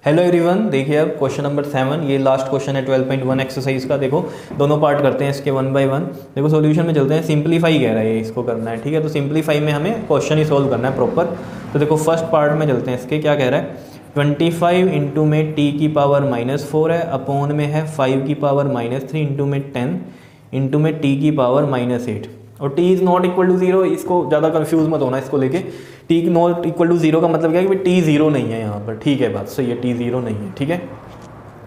Hello everyone, देखिए अब question number 7, ये लास्ट क्वेश्चन है 12.1 एक्सरसाइज का। देखो दोनों पार्ट करते हैं इसके वन बाय वन। देखो सॉल्यूशन में चलते हैं। सिंपलीफाई कह रहा है ये, इसको करना है, ठीक है। तो सिंपलीफाई में हमें क्वेश्चन ही सोल्व करना है प्रॉपर। तो देखो फर्स्ट पार्ट में चलते हैं इसके। क्या कह रहा है, 25 इंटू में टी की पावर -4 है, अपॉन में है 5 की पावर -3 इंटू में 10 इंटू में टी की पावर -8 और t is not equal to 0। इसको ज़्यादा कंफ्यूज मत होना इसको लेके। t नॉट इक्वल टू 0 का मतलब क्या है कि t 0 नहीं है यहाँ पर, ठीक है, बात सही है, t 0 नहीं है, ठीक है।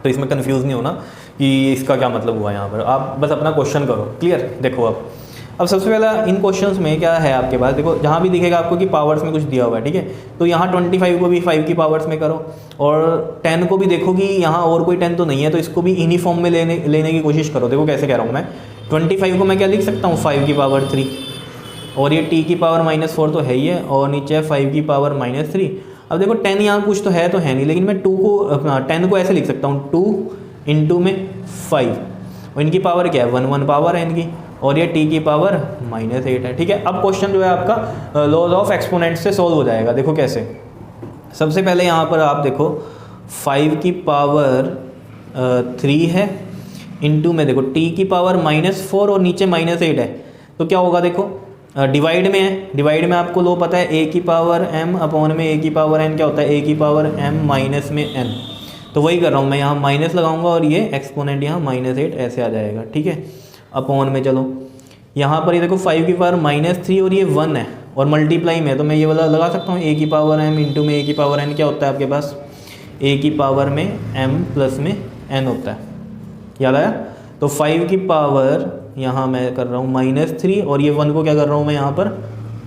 तो इसमें कंफ्यूज नहीं होना कि इसका क्या मतलब हुआ यहाँ पर। आप बस अपना क्वेश्चन करो, क्लियर। देखो अब सबसे पहला इन क्वेश्चंस में क्या है आपके पास, देखो जहाँ भी दिखेगा आपको कि पावर्स में कुछ दिया हुआ है, ठीक है। तो यहाँ 25 को भी 5 की पावर्स में करो और 10 को भी देखो कि यहाँ और कोई 10 तो नहीं है, तो इसको भी इन्हीं फॉर्म में लेने की कोशिश करो। देखो कैसे कह रहा हूँ मैं, 25 को मैं क्या लिख सकता हूँ, 5 की पावर 3 और ये t की पावर -4 तो है ही है और नीचे है 5 की पावर -3। अब देखो 10 यहाँ कुछ तो है नहीं, लेकिन मैं 10 को ऐसे लिख सकता हूँ 2 इंटू में 5 और इनकी पावर क्या है 1 पावर है इनकी, और ये t की पावर -8 है, ठीक है। अब क्वेश्चन जो है आपका लॉज ऑफ एक्सपोनेंट से सॉल्व हो जाएगा। देखो कैसे, सबसे पहले यहाँ पर आप देखो 5 की पावर 3 है इंटू में देखो t की पावर -4 और नीचे -8 है, तो क्या होगा देखो डिवाइड में है। डिवाइड में आपको लो पता है a की पावर m अपॉन में a की पावर n क्या होता है, a की पावर m माइनस में n। तो वही कर रहा हूँ मैं, यहाँ माइनस लगाऊंगा और ये एक्सपोनेंट यहाँ -8 ऐसे आ जाएगा, ठीक है। अपॉन में चलो यहाँ पर ये देखो 5 की पावर -3 और ये 1 है और मल्टीप्लाई में, तो मैं ये वाला लगा सकता हूँ a की पावर m इंटू में a की पावर n क्या होता है आपके पास, a की पावर में m प्लस में n होता है, याद आया। तो 5 की पावर यहाँ मैं कर रहा हूँ -3 और ये 1 को क्या कर रहा हूँ मैं यहाँ पर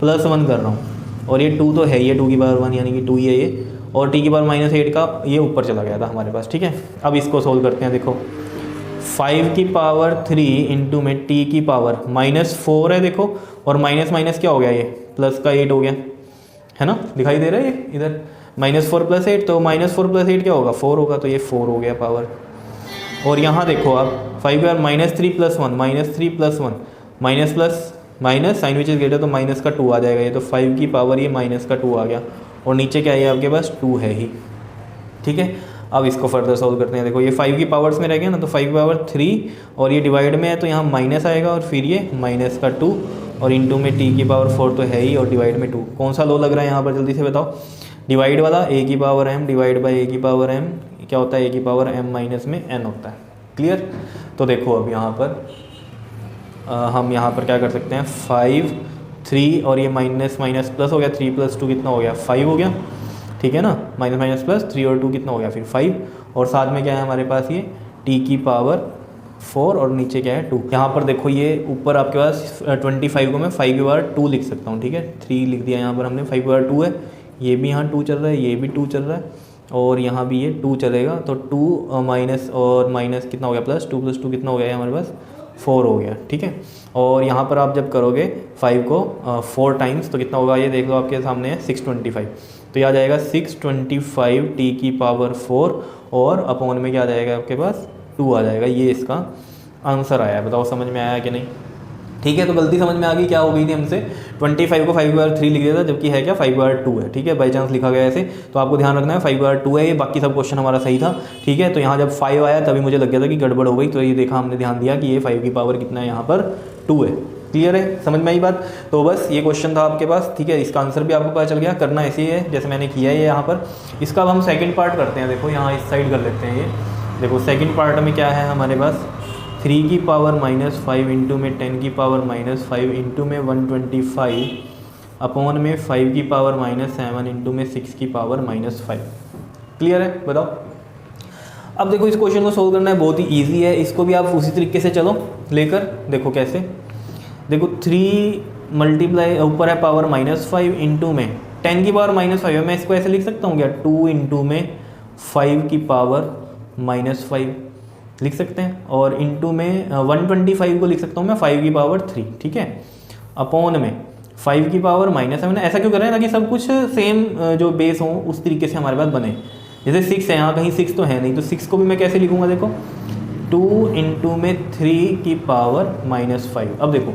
+1 कर रहा हूँ, और ये 2 तो है, ये 2 की पावर 1 यानी कि 2 ही है ये, और t की पावर -8 का ये ऊपर चला गया था हमारे पास, ठीक है। अब इसको सोल्व करते हैं। देखो 5 की पावर 3 इंटू में t की पावर -4 है देखो, और माइनस माइनस क्या हो गया, ये प्लस का 8 हो गया है ना, दिखाई दे रहा है ये इधर -4 + 8, तो -4 + 8 क्या होगा 4 होगा, तो ये 4 हो गया पावर। और यहाँ देखो आप 5 बार -3 + 1 -3 + 1 minus plus minus sign which is greater, तो माइनस का 2 आ जाएगा ये, तो 5 की पावर ये माइनस का 2 आ गया और नीचे क्या है आपके पास 2 है ही, ठीक है। अब इसको फर्दर सॉल्व करते हैं। देखो ये 5 की पावर्स में रह गया ना, तो 5 की पावर 3 और ये डिवाइड में है तो यहाँ माइनस आएगा और फिर ये माइनस का 2 और इंटू में t की पावर 4 तो है ही और डिवाइड में 2। कौन सा लो लग रहा है यहाँ पर, जल्दी से बताओ। डिवाइड वाला a की power m divide by a की पावर m क्या होता है, a की पावर m माइनस में n होता है, क्लियर। तो देखो अब यहाँ पर हम यहाँ पर क्या कर सकते हैं, 5 3 और ये माइनस माइनस प्लस हो गया, 3 + 2 कितना हो गया 5 हो गया, ठीक है ना। माइनस माइनस प्लस 3 और 2 कितना हो गया फिर 5, और साथ में क्या है हमारे पास ये t की पावर 4 और नीचे क्या है 2। यहाँ पर देखो ये ऊपर आपके पास 25 को मैं 5 की पावर 2 लिख सकता हूँ, ठीक है। 3 लिख दिया यहाँ पर हमने, 5 की पावर 2 है, ये भी यहाँ 2 चल रहा है, ये भी 2 चल रहा है और यहाँ भी ये 2 चलेगा, तो 2 माइनस और माइनस कितना हो गया प्लस, 2 + 2 कितना हो गया हमारे पास 4 हो गया, ठीक है। और यहाँ पर आप जब करोगे 5 को 4 टाइम्स तो कितना होगा, ये देख लो आपके सामने है 625, तो यह आ जाएगा 625 t की पावर 4 और अपॉन में क्या आ जाएगा आपके पास 2 आ जाएगा। ये इसका आंसर आया है, बताओ समझ में आया कि नहीं, ठीक है। तो गलती समझ में आ गई, क्या हो गई थी हमसे, 25 को 5 की पावर 3 लिख दिया था, जबकि है क्या 5 की पावर 2 है, ठीक है। बाई चांस लिखा गया ऐसे, तो आपको ध्यान रखना है 5 की पावर 2 है ये, बाकी सब क्वेश्चन हमारा सही था, ठीक है। तो यहाँ जब 5 आया तभी मुझे लग गया था कि गड़बड़ हो गई, तो ये देखा हमने, ध्यान दिया कि ये 5 की पावर कितना है यहाँ पर 2 है, क्लियर है, समझ में आई बात। तो बस ये क्वेश्चन था आपके पास, ठीक है। इसका आंसर भी आपको पता चल गया, करना ऐसे ही है जैसे मैंने किया है यहाँ पर। इसका अब हम सेकेंड पार्ट करते हैं। देखो यहाँ इस साइड कर लेते हैं ये, देखो सेकेंड पार्ट में क्या है हमारे पास, 3 की पावर -5 इंटू में 10 की पावर -5 इंटू में 125 अपॉन में 5 की पावर -7 इंटू में 6 की पावर -5, क्लियर है, बताओ। अब देखो इस क्वेश्चन को सोल्व करना है, बहुत ही इजी है, इसको भी आप उसी तरीके से चलो लेकर, देखो कैसे। देखो 3 मल्टीप्लाई ऊपर है पावर -5 इंटू में 10 की पावर -5 है, मैं इसको ऐसे लिख सकता हूँ क्या, 2 इंटू में 5 की पावर -5 लिख सकते हैं, और इंटू में 125 को लिख सकता हूँ मैं 5 की पावर 3, ठीक है। अपॉन में 5 की पावर -7, ऐसा क्यों कर रहे हैं ताकि सब कुछ सेम जो बेस हो उस तरीके से हमारे पास बने। जैसे 6 है, यहाँ कहीं 6 तो है नहीं, तो 6 को भी मैं कैसे लिखूँगा, देखो 2 इंटू में 3 की पावर -5। अब देखो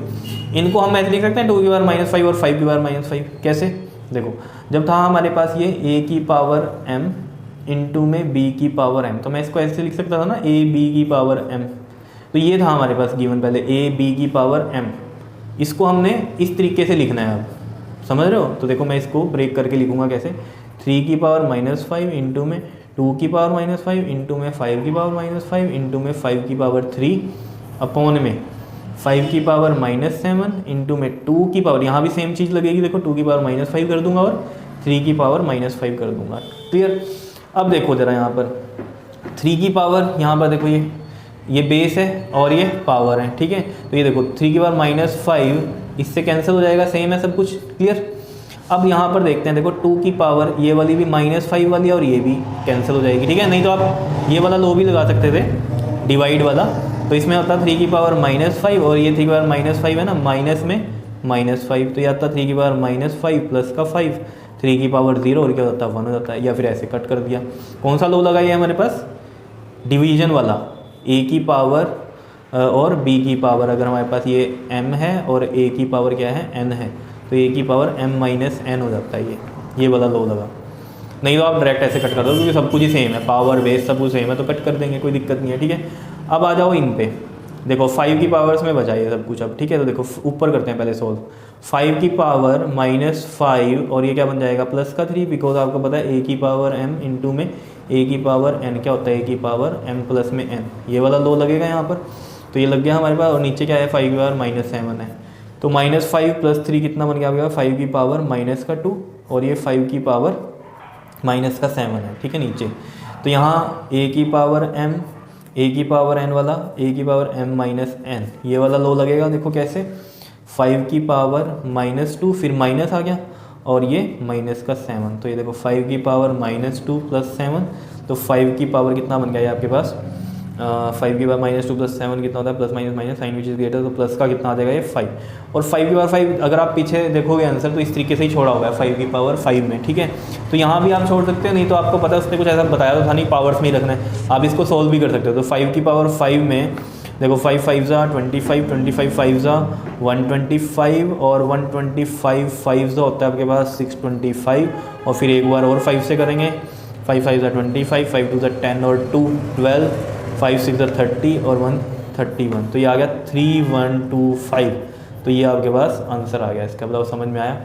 इनको हम ऐसे लिख सकते हैं 2 की पावर -5 और 5 की पावर -5, कैसे, देखो जब था हमारे पास ये a की पावर m इंटू में b की पावर m, तो मैं इसको ऐसे लिख सकता था ना a b की पावर m। तो ये था हमारे पास गिवन पहले a b की पावर m, इसको हमने इस तरीके से लिखना है। अब समझ रहे हो? तो देखो मैं इसको ब्रेक करके लिखूंगा कैसे, 3 की पावर -5 इंटू में 2 की पावर -5 इंटू में 5 की पावर -5 इंटू में 5 की पावर 3 अपॉन में 5 की पावर -7 इंटू में 2 की पावर, यहाँ भी सेम चीज़ लगेगी, देखो 2 की पावर -5 कर दूंगा और 3 की पावर -5 कर दूंगा। क्लियर? अब देखो ज़रा यहाँ पर 3 की पावर, यहाँ पर देखो ये बेस है और ये पावर है, ठीक है। तो ये देखो 3 की पावर -5 इससे कैंसिल हो जाएगा, सेम है सब कुछ। क्लियर? अब यहाँ पर देखते हैं, देखो 2 की पावर, ये वाली भी -5 वाली और ये भी कैंसिल हो जाएगी, ठीक है। नहीं तो आप ये वाला लो भी लगा सकते थे, डिवाइड वाला, तो इसमें होता 3 की पावर -5 और ये 3 की पावर -5 है ना, माइनस में -5, तो ये आता 3 की पावर -5 प्लस का 5, 3 की पावर 0 और क्या होता है 1 हो जाता है, या फिर ऐसे कट कर दिया। कौन सा लो लगाइए हमारे पास? डिवीजन वाला, a की पावर और b की पावर, अगर हमारे पास ये m है और a की पावर क्या है n है, तो a की पावर m माइनस n हो जाता है, ये वाला लो लगा। नहीं तो आप डायरेक्ट ऐसे कट कर दो क्योंकि सब कुछ ही सेम है, पावर बेस सब कुछ सेम है, तो कट कर देंगे, कोई दिक्कत नहीं है, ठीक है। अब आ जाओ इन पे, देखो 5 की पावर्स में बचाइए सब कुछ अब, ठीक है। तो देखो ऊपर करते हैं पहले सोल्व, 5 की पावर -5 और ये क्या बन जाएगा प्लस का 3, बिकॉज आपको पता है a की पावर m इंटू में a की पावर n क्या होता है, a की पावर m प्लस में n, ये वाला लो लगेगा यहाँ पर। तो ये लग गया हमारे पास, और नीचे क्या है 5 की पावर -7 है, तो -5 प्लस 3 कितना बन गया आपके पास, 5 की पावर -2 और ये 5 की पावर -7 है, ठीक है नीचे। तो यहाँ a की पावर m, a की पावर n वाला, a की पावर m माइनस n, ये वाला लो लगेगा। देखो कैसे, 5 की पावर -2 फिर माइनस आ गया और ये -7, तो ये देखो 5 की पावर -2 प्लस 7, तो 5 की पावर कितना बन गया ये आपके पास, 5 की पावर -2 प्लस 7 कितना होता है, plus minus minus sign which is greater, तो प्लस का कितना आ जाएगा ये 5, और 5 की पावर 5 अगर आप पीछे देखोगे आंसर तो इस तरीके से ही छोड़ा होगा 5 की पावर 5 में, ठीक है। तो यहाँ भी आप छोड़ सकते हो, नहीं तो आपको पता है उसने कुछ ऐसा बताया तो था नहीं, पावर्स में ही रखना है, आप इसको सोल्व भी कर सकते हो। तो 5 की पावर 5 में देखो 5 5 25, 25 5 125 और 125 5 होता है आपके पास 625, और फिर एक बार और 5 से करेंगे, 5 5 25, 5 2 10 और 2 12, 5 6 30 और 1 31, तो ये आ गया 3125, तो ये आपके पास आंसर आ गया इसका। बताओ समझ में आया?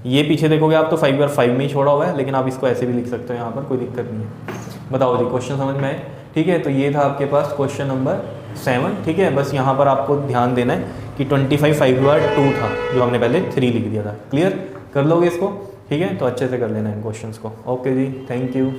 ये पीछे देखोगे आप तो 5 बार 5 में ही छोड़ा हुआ है, लेकिन आप इसको ऐसे भी लिख सकते हो, यहाँ पर कोई दिक्कत नहीं है। बताओ जी क्वेश्चन समझ में आए? ठीक है, तो ये था आपके पास क्वेश्चन नंबर 7, ठीक है। बस यहाँ पर आपको ध्यान देना है कि 25 5 बार 2 था जो हमने पहले 3 लिख दिया था। क्लियर कर लोगे इसको? ठीक है, तो अच्छे से कर लेना इन क्वेश्चंस को। ओके जी, थैंक यू।